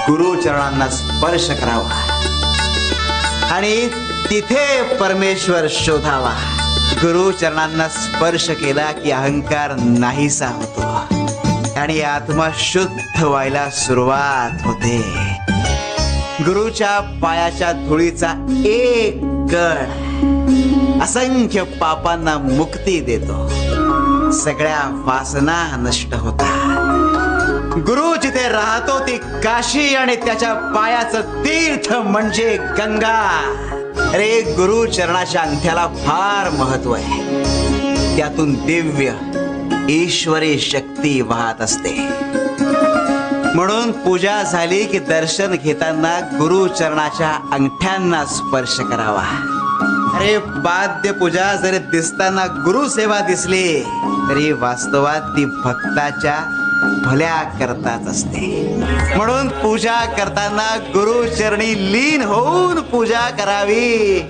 गुरुचरणांना स्पर्श करावा आणि तिथे परमेश्वर शोधावा. गुरुचरणांना स्पर्श केला की अहंकार नाहीसा होतो आणि आत्मा शुद्ध व्हायला सुरुवात होते. गुरुच्या पायाच्या धुळीचा एक कण असंख्य पापांना मुक्ती देतो. सगळ्या वासना नष्ट होतात. गुरु जिथे राहतो ती काशी आणि त्याच्या पायाचं तीर्थ म्हणजे गंगा. अरे गुरु चरणाच्या अंगठ्याला फार महत्व आहे. त्यातून दिव्य ईश्वरी शक्ती वाहत असते. म्हणून पूजा झाली की दर्शन घेताना गुरु चरणाच्या अंगठ्यांना स्पर्श करावा. अरे पाद्य पूजा जरी दिसताना गुरु सेवा दिसली तरी वास्तवात ती भक्ताच्या भल्या करताच असते. म्हणून पूजा करताना गुरु चरणी लीन होऊन पूजा करावी.